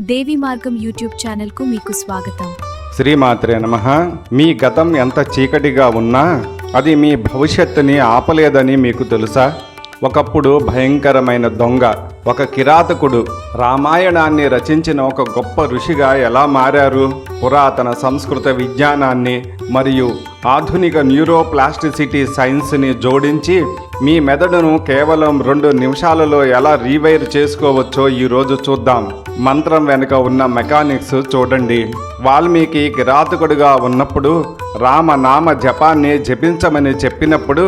దేవి మార్గం యూట్యూబ్ ఛానల్కు మీకు స్వాగతం. శ్రీమాత్రే నమః. మీ గతం ఎంత చీకటిగా ఉన్నా అది మీ భవిష్యత్తుని ఆపలేదని మీకు తెలుసా? ఒకప్పుడు భయంకరమైన దొంగ, ఒక కిరాతకుడు రామాయణాన్ని రచించిన ఒక గొప్ప ఋషిగా ఎలా మారారు? పురాతన సంస్కృత విజ్ఞానాన్ని మరియు ఆధునిక న్యూరోప్లాస్టిసిటీ సైన్స్ని జోడించి మీ మెదడును కేవలం 2 నిమిషాలలో ఎలా రీవైర్ చేసుకోవచ్చో ఈరోజు చూద్దాం. మంత్రం వెనుక ఉన్న మెకానిక్స్ చూడండి. వాల్మీకి కిరాతకుడిగా ఉన్నప్పుడు రామనామ జపాన్ని జపించమని చెప్పినప్పుడు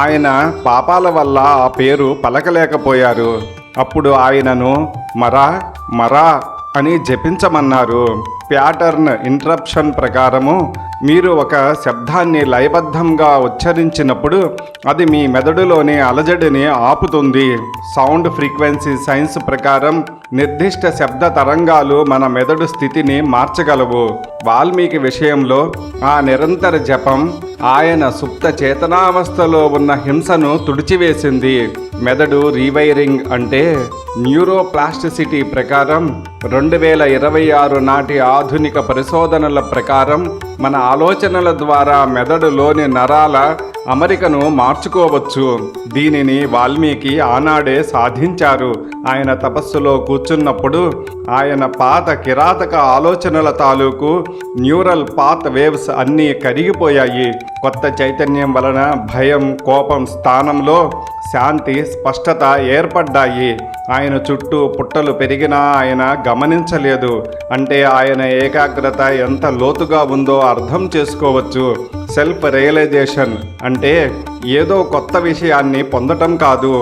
ఆయన పాపాల వల్ల ఆ పేరు పలకలేకపోయారు. అప్పుడు ఆయనను మరా అని జపించమన్నారు. ప్యాటర్న్ ఇంటరప్షన్ ప్రకారము మీరు ఒక శబ్దాన్ని లయబద్ధంగా ఉచ్చరించినప్పుడు అది మీ మెదడులోని అలజడిని ఆపుతుంది. సౌండ్ ఫ్రీక్వెన్సీ సైన్స్ ప్రకారం నిర్దిష్ట శబ్ద తరంగాలు మన మెదడు స్థితిని మార్చగలవు. వాల్మీకి విషయంలో ఆ నిరంతర జపం ఆయన సుప్త చేతనావస్థలో ఉన్న హింసను తుడిచివేసింది. మెదడు రీవైరింగ్ అంటే న్యూరోప్లాస్టిసిటీ ప్రకారం 2026 నాటి ఆధునిక పరిశోధనల ప్రకారం మన ఆలోచనల ద్వారా మెదడులోని నరాల అమరికను మార్చుకోవచ్చు. దీనిని వాల్మీకి ఆనాడే సాధించారు. ఆయన తపస్సులో కూర్చున్నప్పుడు ఆయన పాత కిరాతక ఆలోచనల తాలూకు న్యూరల్ పాత్ వేవ్స్ అన్నీ కరిగిపోయాయి. కొత్త చైతన్యం వలన భయం, కోపం స్థానంలో శాంతి, స్పష్టత ఏర్పడ్డాయి. ఆయన చుట్టూ పుట్టలు పెరిగినా ఆయన గమనించలేదు. అంటే ఆయన ఏకాగ్రత ఎంత లోతుగా ఉందో అర్థం చేసుకోవచ్చు. సెల్ఫ్ రియలైజేషన్ అంటే ఏదో కొత్త విషయాన్ని పొందటం కాదు,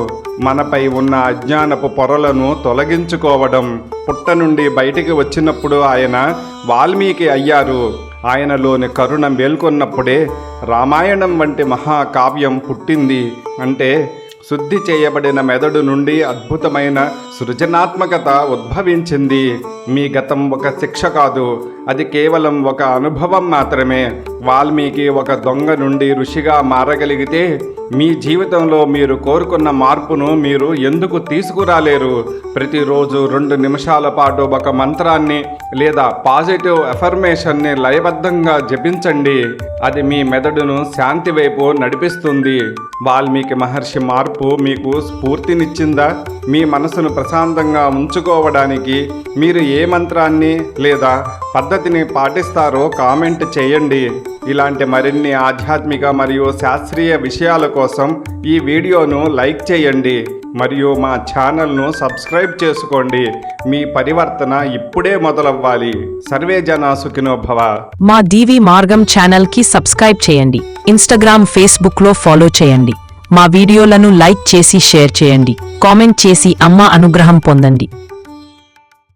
మనపై ఉన్న అజ్ఞానపు పొరలను తొలగించుకోవడం. పుట్ట నుండి బయటికి వచ్చినప్పుడు ఆయన వాల్మీకి అయ్యారు. ఆయనలోని కరుణ మేల్కొన్నప్పుడే రామాయణం వంటి మహాకావ్యం పుట్టింది. అంటే శుద్ధి చేయబడిన మెదడు నుండి అద్భుతమైన సృజనాత్మకత ఉద్భవించింది. మీ గతం ఒక శిక్ష కాదు, అది కేవలం ఒక అనుభవం మాత్రమే. వాల్మీకి ఒక దొంగ నుండి ఋషిగా మారగలిగితే మీ జీవితంలో మీరు కోరుకున్న మార్పును మీరు ఎందుకు తీసుకురాలేరు? ప్రతిరోజు 2 నిమిషాల పాటు ఒక మంత్రాన్ని లేదా పాజిటివ్ అఫర్మేషన్ని లయబద్ధంగా జపించండి. అది మీ మెదడును శాంతి వైపు నడిపిస్తుంది. వాల్మీకి మహర్షి మార్పు మీకు స్ఫూర్తినిచ్చిందా? మీ మనసును ప్రశాంతంగా ఉంచుకోవడానికి మీరు ఏ మంత్రాన్ని లేదా పద్ధతిని పాటిస్తారో కామెంట్ చేయండి. ఇలాంటి మరిన్ని ఆధ్యాత్మిక మరియు శాస్త్రీయ విషయాల కోసం ఈ వీడియోను లైక్ చేయండి మరియు మా ఛానల్ను సబ్స్క్రైబ్ చేసుకోండి. మీ పరివర్తన ఇప్పుడే మొదలవ్వాలి. సర్వే జనా సుఖినో భవ. మా దేవి మార్గం ఛానల్ కి సబ్స్క్రైబ్ చేయండి. ఇన్స్టాగ్రామ్, ఫేస్బుక్ లో ఫాలో చేయండి. మా వీడియోలను లైక్ చేసి షేర్ చేయండి. కామెంట్ చేసి అమ్మ అనుగ్రహం పొందండి.